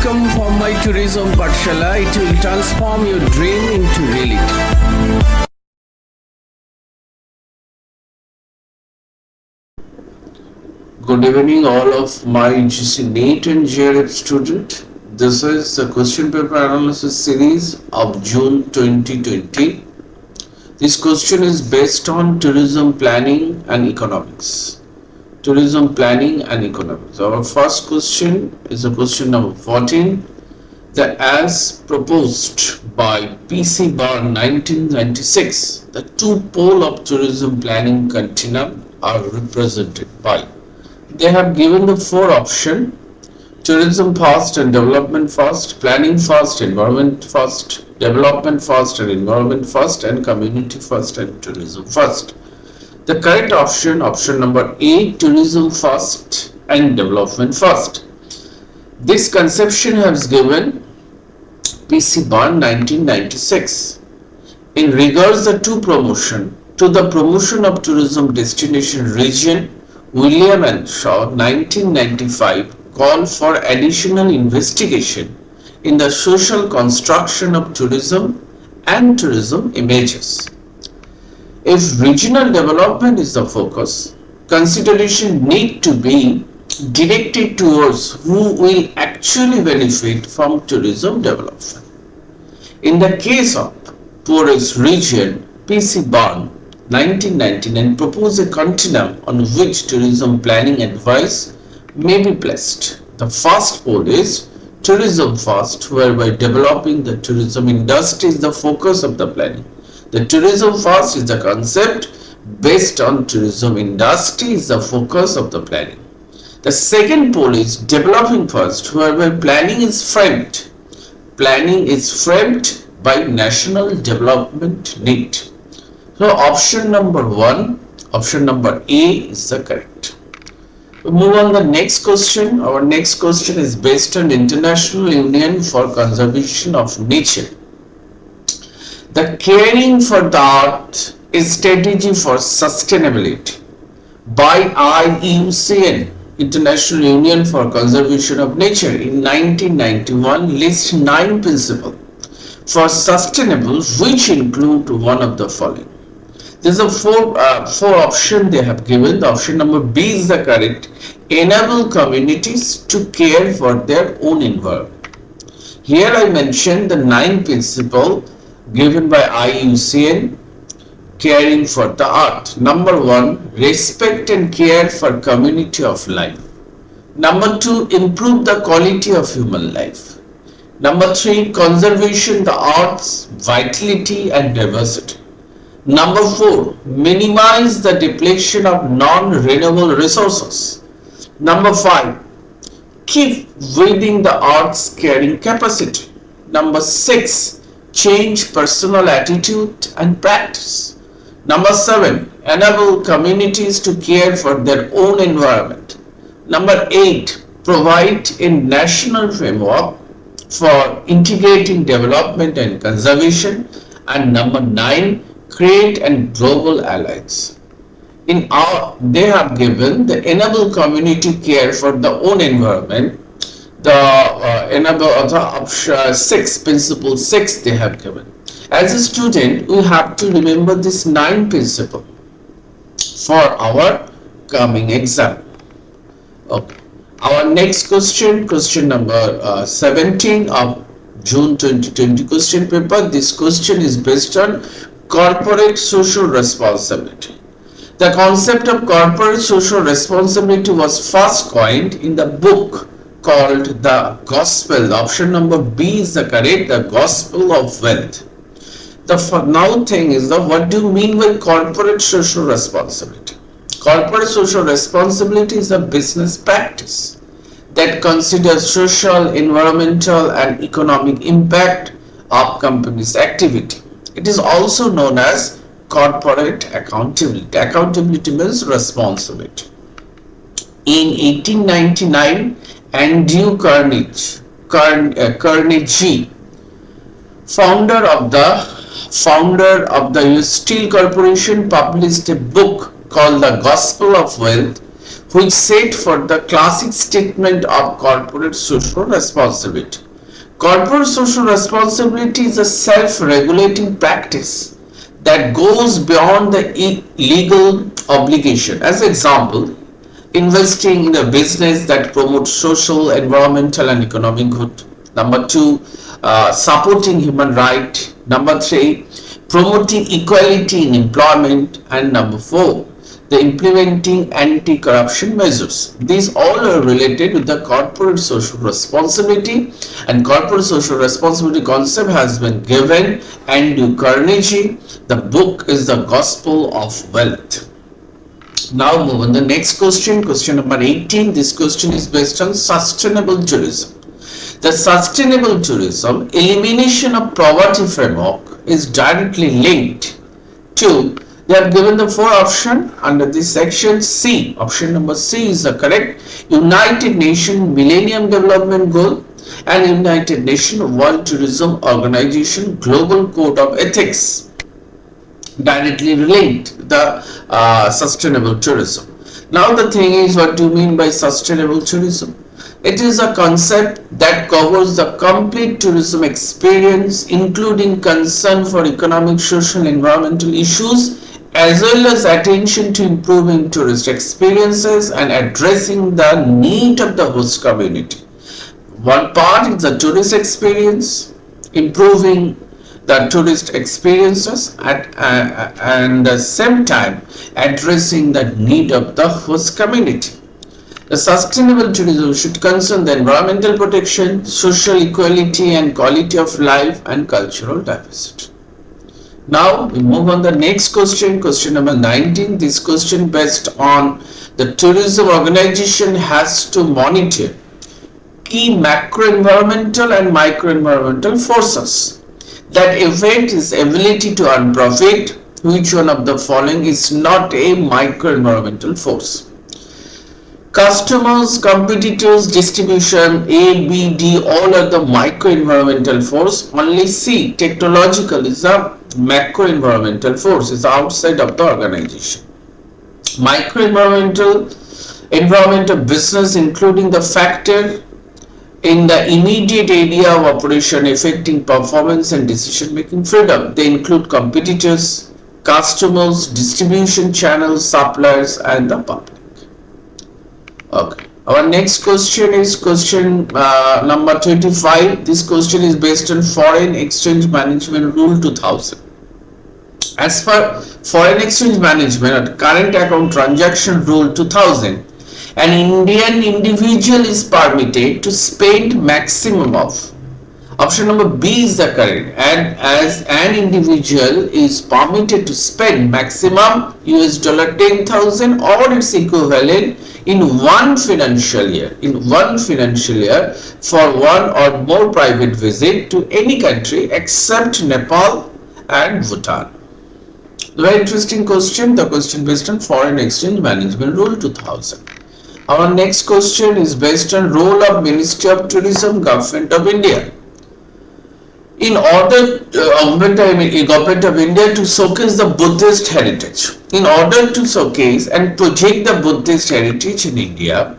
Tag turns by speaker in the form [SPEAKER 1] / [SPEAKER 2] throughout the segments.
[SPEAKER 1] Come for my tourism Pathshala. It will transform your dream into reality. Good evening, all of my UGC NEET and JRF student. This is the question paper analysis series of June 2020. This question is based on tourism planning and economics. Tourism planning and economics. Our first question is a question number 14. The as proposed by PC Bar 1996, the two poles of tourism planning continuum are represented by. They have given the four options: tourism first and development first, planning first, environment first, development first and environment first, and community first and tourism first. The correct option, option number A, tourism first and development first. This conception has given PC Bond 1996. In regards to the promotion of tourism destination region, William and Shaw 1995 called for additional investigation in the social construction of tourism and tourism images. If regional development is the focus, consideration need to be directed towards who will actually benefit from tourism development. In the case of poorest region, PC Bond 1999 proposed a continuum on which tourism planning advice may be placed. The first pole is tourism first, whereby developing the tourism industry is the focus of the planning. The tourism first is the concept based on tourism industry is the focus of the planning. The second pole is developing first, whereby planning is framed. Planning is framed by national development need. So option number 1, option number A is the correct. We move on the next question. Our next question is based on International Union for Conservation of Nature. The caring for the earth is strategy for sustainability by IUCN, International Union for Conservation of Nature, in 1991 lists 9 principles for sustainable, which include one of the following. There is a four option they have given. The option number B is the correct. Enable communities to care for their own environment. Here I mentioned the 9 principle given by IUCN, caring for the earth. Number 1, respect and care for community of life. Number 2, improve the quality of human life. Number 3, conservation the earth's vitality and diversity. Number 4, minimize the depletion of non-renewable resources. Number 5, keep within the earth's carrying capacity. Number 6, change personal attitude and practice. Number 7, enable communities to care for their own environment. Number 8, provide a national framework for integrating development and conservation. And number 9, create and global allies. They have given the enable community care for the own environment. The enable option 6, principle 6 they have given. As a student, we have to remember this 9 principle for our coming exam. Okay. Our next question, question number 17 of June 2020 question paper. This question is based on corporate social responsibility. The concept of corporate social responsibility was first coined in the book called The Gospel. Option number B is the correct, The Gospel of Wealth. The now thing is what do you mean by corporate social responsibility? Corporate social responsibility is a business practice that considers social, environmental and economic impact of company's activity. It is also known as corporate accountability. Accountability means responsibility. In 1899, Andrew Carnegie, founder of the US Steel Corporation, published a book called The Gospel of Wealth, which set for the classic statement of corporate social responsibility. Corporate social responsibility is a self-regulating practice that goes beyond the legal obligation. As an example, investing in a business that promotes social, environmental, and economic good. Number two, supporting human rights. Number three, promoting equality in employment. And number four, the implementing anti-corruption measures. These all are related with the corporate social responsibility, and corporate social responsibility concept has been given Andrew Carnegie. The book is The Gospel of Wealth. Now move on the next question, question number 18. This question is based on sustainable tourism. The sustainable tourism elimination of poverty framework is directly linked to, they have given the four options under this section. C, option number C is the correct, United Nations Millennium Development Goal and United Nations World Tourism Organization Global Code of Ethics directly linked the sustainable tourism. Now the thing is, what do you mean by sustainable tourism? It is a concept that covers the complete tourism experience, including concern for economic, social, environmental issues, as well as attention to improving tourist experiences and addressing the need of the host community. One part is the tourist experience, improving the tourist experiences and at the same time addressing the need of the host community. The sustainable tourism should concern the environmental protection, social equality and quality of life and cultural diversity. Now we move on the next question, question number 19. This question based on the tourism organization has to monitor key macro environmental and micro environmental forces that affect its ability to earn profit. Which one of the following is not a micro environmental force? Customers, competitors, distribution, A, B, D, all are the micro environmental force. Only C, technological, is a macro environmental force, is outside of the organization. Micro environmental business including the factor in the immediate area of operation affecting performance and decision making freedom. They include competitors, customers, distribution channels, suppliers and the public. Okay, our next question is question number 25. This question is based on Foreign Exchange Management Rule 2000. As per Foreign Exchange Management Current Account Transaction Rule 2000, an Indian individual is permitted to spend maximum of, option number B is the correct, and as an individual is permitted to spend maximum $10,000 or its equivalent in one financial year for one or more private visit to any country except Nepal and Bhutan. Very interesting question. The question based on Foreign Exchange Management Rule 2000. Our next question is based on role of Ministry of Tourism, Government of India. In order Government of India to showcase the Buddhist heritage. In order to showcase and project the Buddhist heritage in India,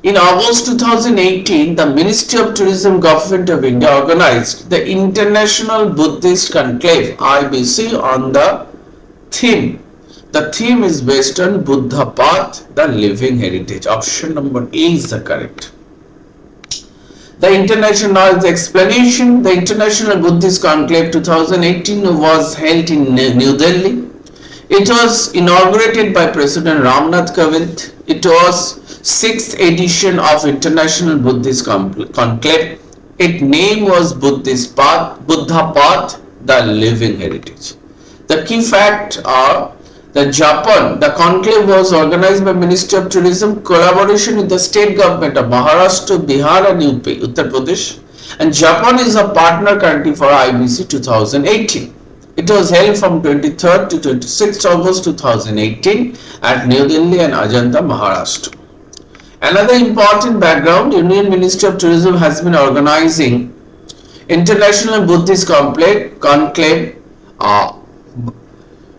[SPEAKER 1] in August 2018, the Ministry of Tourism, Government of India organized the International Buddhist Conclave (IBC) on the theme. The theme is based on Buddha Path, the living heritage. Option number A is the correct. The international explanation. The International Buddhist Conclave 2018 was held in New Delhi. It was inaugurated by President Ramnath Kovind. It was 6th edition of International Buddhist Conclave. Its name was Buddha Path, the living heritage. The key facts are that the conclave was organized by Ministry of Tourism, collaboration with the state government of Maharashtra, Bihar and Uttar Pradesh, and Japan is a partner country for IBC 2018. It was held from 23rd to 26th August 2018 at New Delhi and Ajanta, Maharashtra. Another important background, Union Ministry of Tourism has been organizing International Buddhist Conclave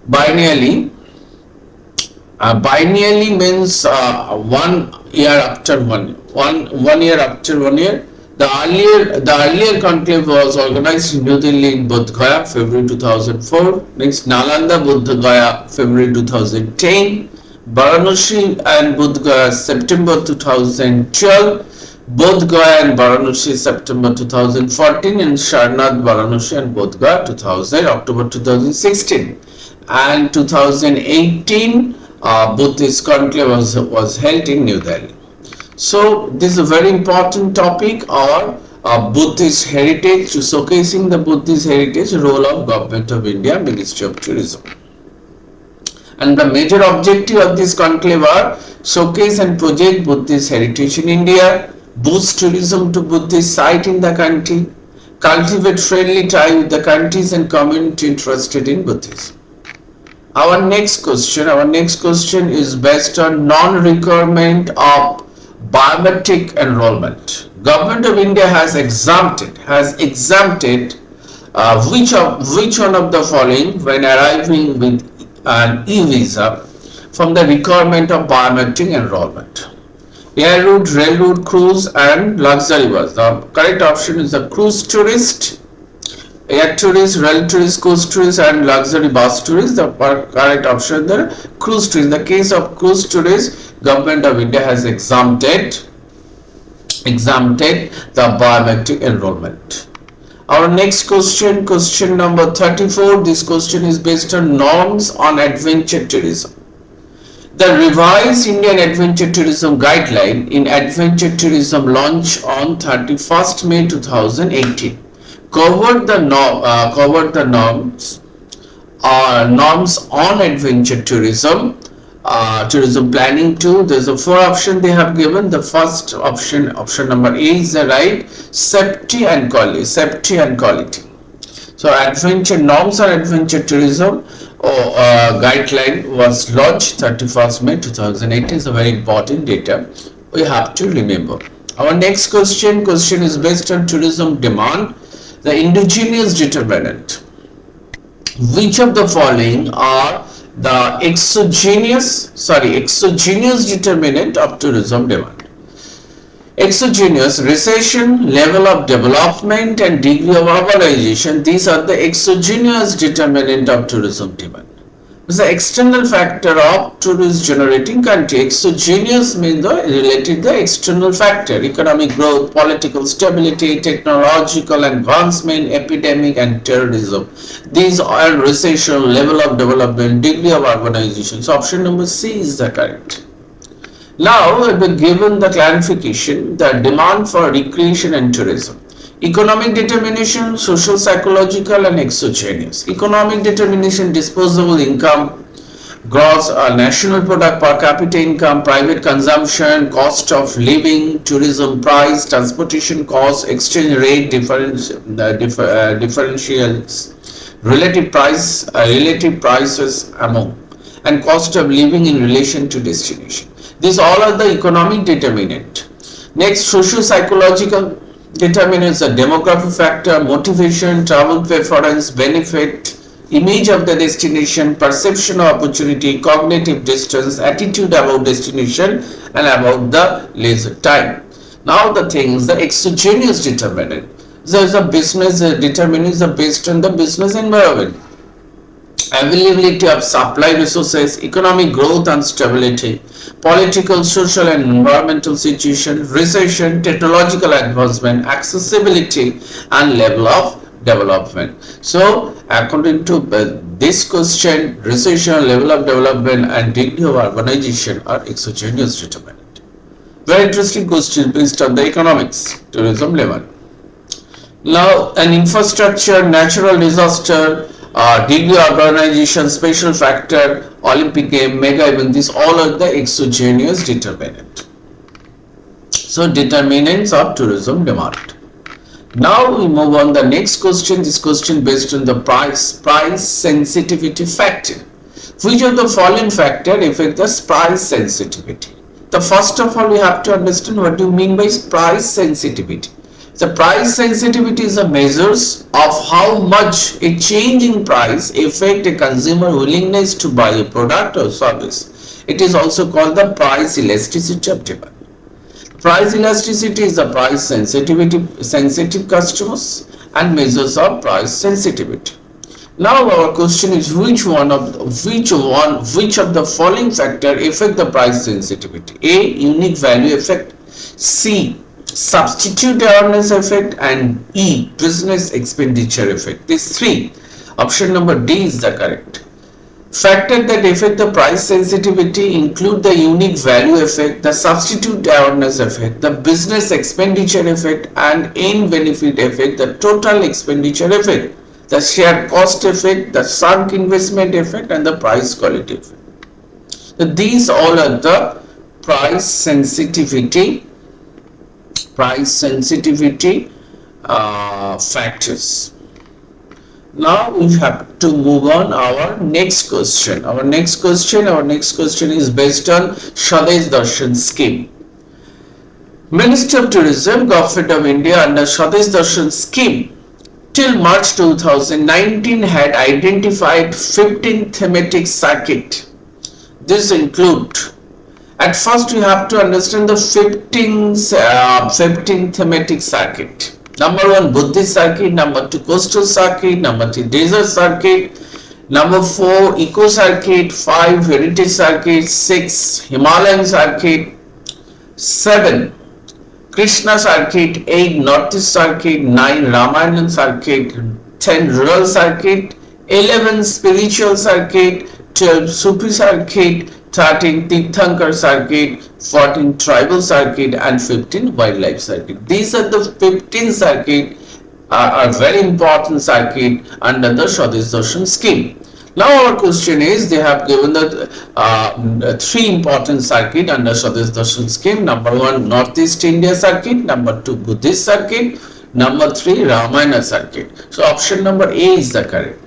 [SPEAKER 1] biennially, Biennially means 1 year after 1 year after 1 year. The earlier conclave was organized in New Delhi in Bodh Gaya, February 2004. Next, Nalanda, Bodh Gaya, February 2010. Varanasi and Bodh Gaya, September 2012. Bodh Gaya and Varanasi, September 2014, and Sarnath, Varanasi and Bodh Gaya, October 2016. And 2018, Buddhist conclave was held in New Delhi. So this is a very important topic, or Buddhist heritage, to showcasing the Buddhist heritage, role of Government of India, Ministry of Tourism. And the major objective of this conclave are showcase and project Buddhist heritage in India, boost tourism to Buddhist site in the country, cultivate friendly tie with the countries and community interested in Buddhism. Our next question is based on non-requirement of biometric enrollment. Government of India has exempted which one of the following when arriving with an e-visa from the requirement of biometric enrollment? Air route, rail route, cruise and luxury bus. The correct option is the cruise tourist, air tourist, rail tourist, cruise tourist and luxury bus tourist. The correct option is the cruise tourist. In the case of cruise tourist, Government of India has exempted the biometric enrollment. Our next question number 34. This question is based on norms on adventure tourism. The revised Indian Adventure Tourism Guideline in Adventure Tourism launched on 31st May 2018 covered the norms on adventure tourism planning too. There's a 4 option they have given. The first option number A is the right, safety and quality. So adventure norms on adventure tourism guideline was launched 31st May 2018. Is a very important data we have to remember. Our next question is based on tourism demand. The indigenous determinant. Which of the following are the exogenous determinant of tourism demand? Exogenous: recession, level of development and degree of urbanization. These are the exogenous determinant of tourism demand. It's the external factor of tourist generating country. Exogenous means related the external factor: economic growth, political stability, technological advancement, epidemic and terrorism. These are recession, level of development, degree of urbanization. So option number C is the correct. Now we have been given the clarification, the demand for recreation and tourism. Economic determination, social, psychological and exogenous. Economic determination: disposable income, gross national product, per capita income, private consumption, cost of living, tourism price, transportation cost, exchange rate differentials, relative prices among, and cost of living in relation to destination. These all are the economic determinant. Next, socio-psychological determinants: the demographic factor, motivation, travel preference, benefit, image of the destination, perception of opportunity, cognitive distance, attitude about destination and about the leisure time. Now the things, the exogenous determinant. There is a business determinants are based on the business environment, availability of supply resources, economic growth and stability, political, social and environmental situation, recession, technological advancement, accessibility and level of development. So according to this question, recession, level of development and degree of urbanization are exogenous determinant. Very interesting question based on the economics, tourism level. Now an infrastructure, natural disaster, degree of urbanization, special factor, Olympic game, mega event, these all are the exogenous determinant. So determinants of tourism demand. Now we move on the next question. This question based on the price sensitivity factor. Which of the following factor affect the price sensitivity? The first of all we have to understand what do you mean by price sensitivity. The price sensitivity is a measures of how much a change in price affect a consumer willingness to buy a product or service. It is also called the price elasticity of demand. Price elasticity is the price sensitive customers and measures of price sensitivity. Now our question is which of the following factor affect the price sensitivity? A. Unique value effect. C. Substitute awareness effect, and E. Business expenditure effect. These three. Option number D is the correct. Factors that affect the price sensitivity include the unique value effect, the substitute awareness effect, the business expenditure effect, and end benefit effect, the total expenditure effect, the shared cost effect, the sunk investment effect, and the price quality effect. So these all are the price sensitivity factors. Now we have to move on our next question. Our next question is based on Swadesh Darshan scheme. Ministry of Tourism, Government of India under Swadesh Darshan scheme till March 2019 had identified 15 thematic circuit. This include, at first we have to understand the 15 thematic circuit. Number 1 Buddhist circuit, number 2 coastal circuit, number 3 desert circuit, number 4 eco circuit, 5 heritage circuit, 6 Himalayan circuit, 7 Krishna circuit, 8 northeast circuit, 9 Ramayan circuit, 10 rural circuit, 11 spiritual circuit, 12 Sufi circuit, 13 Tirthankar circuit, 14 tribal circuit, and 15 wildlife circuit. These are the 15 circuit are very important circuit under the Swadesh Darshan scheme. Now our question is, they have given the 3 important circuit under Swadesh Darshan scheme. Number 1 Northeast India circuit, number 2 Buddhist circuit, number 3 Ramayana circuit. So option number A is the correct.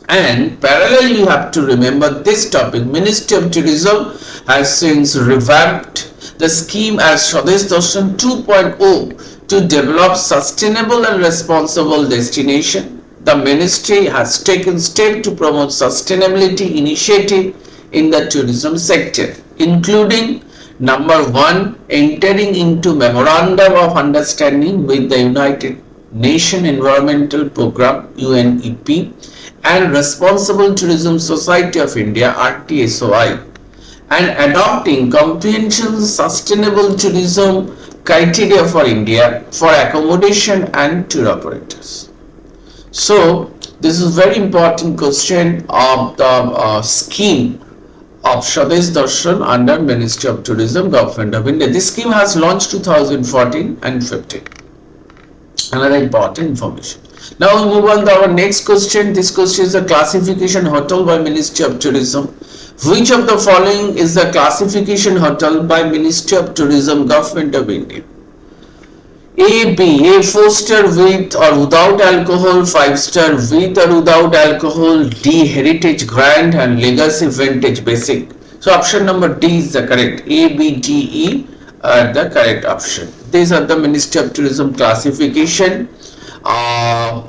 [SPEAKER 1] And parallel, you have to remember this topic. Ministry of Tourism has since revamped the scheme as Swadesh Darshan 2.0 to develop sustainable and responsible destination. The ministry has taken steps to promote sustainability initiative in the tourism sector, including number 1 entering into memorandum of understanding with the United Nations Environmental Programme UNEP and Responsible Tourism Society of India RTSOI, and adopting comprehensive sustainable tourism criteria for India for accommodation and tour operators. So this is very important question of the scheme of Swadesh Darshan under Ministry of Tourism, Government of India. This scheme has launched 2014 and 15. Another important information. Now we move on to our next question. This question is the classification hotel by Ministry of Tourism. Which of the following is the classification hotel by Ministry of Tourism, Government of India? A, B, A 4-star with or without alcohol, 5-star with or without alcohol, D heritage grand, and legacy vintage basic. So option number D is the correct. A, B, D, E are the correct option. These are the Ministry of Tourism classification.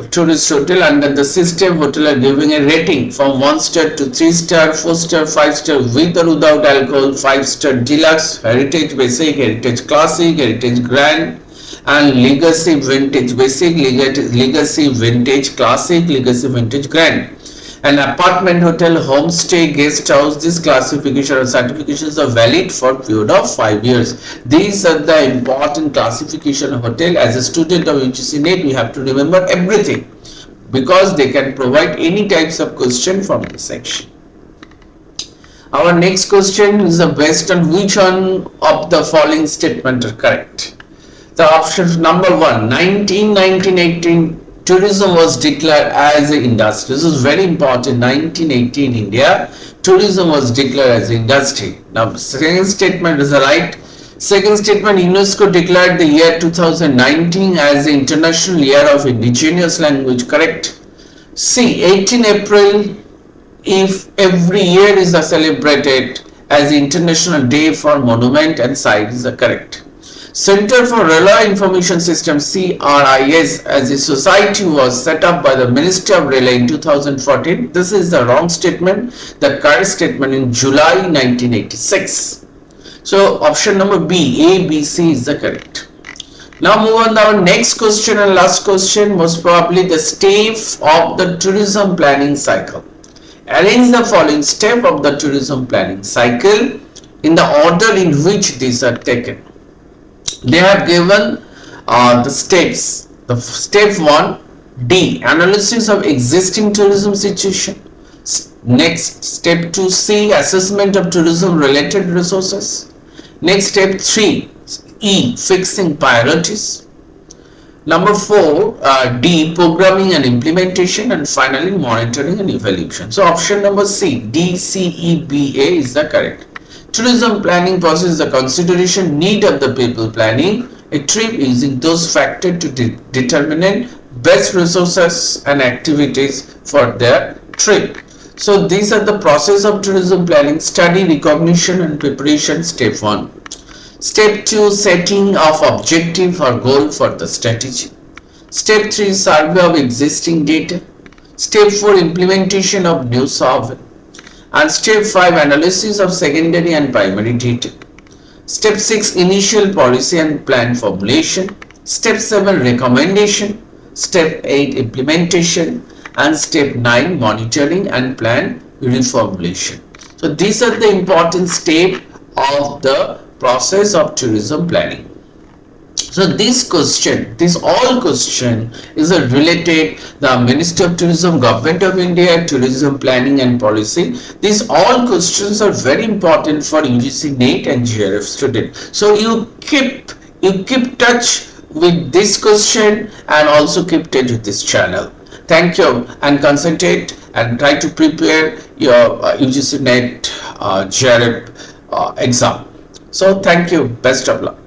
[SPEAKER 1] Tourist hotel under the system. Hotel are giving a rating from 1-star to 3-star, 4-star, 5-star with or without alcohol, 5-star deluxe, heritage basic, heritage classic, heritage grand, and legacy vintage basic, legacy vintage classic, legacy vintage grand. An apartment hotel, homestay, guest house, this classification or certifications are valid for a period of 5 years. These are the important classification of hotel. As a student of UGC NET, we have to remember everything because they can provide any types of question from this section. Our next question is based on which one of the following statement are correct. The options number 1, 1918 tourism was declared as an industry. This is very important. 1980 in India, tourism was declared as an industry. Now, second statement is right. Second statement, UNESCO declared the year 2019 as the International Year of Indigenous Language. Correct. C, 18 April, if every year is celebrated as the International Day for Monument and Site, is correct. Center for Railway Information System CRIS as a society was set up by the Ministry of Railway in 2014. This is the wrong statement. The correct statement in July 1986. So option number B, A, B, C is the correct. Now move on to our next question and last question, most probably the step of the tourism planning cycle. Arrange the following step of the tourism planning cycle in the order in which these are taken. They have given the steps. The step 1, D, analysis of existing tourism situation. Next, step 2, C, assessment of tourism related resources. Next, step 3, E, fixing priorities. Number 4, D, programming and implementation, and finally monitoring and evaluation. So option number C, D, C, E, B, A is the correct. Tourism planning process is the consideration need of the people planning a trip using those factors to determine best resources and activities for their trip. So these are the process of tourism planning: study, recognition and preparation, step 1. Step 2, setting of objective or goal for the strategy. Step 3, survey of existing data. Step 4, implementation of new survey. And step 5, analysis of secondary and primary data. Step 6, initial policy and plan formulation. Step 7, recommendation. Step 8, implementation. And step 9, monitoring and plan reformulation. So these are the important steps of the process of tourism planning. So this all question is related the Ministry of Tourism, Government of India, Tourism Planning and Policy. These all questions are very important for UGC NET and JRF student. So you keep touch with this question and also keep touch with this channel. Thank you, and concentrate and try to prepare your UGC NET JRF exam. So thank you. Best of luck.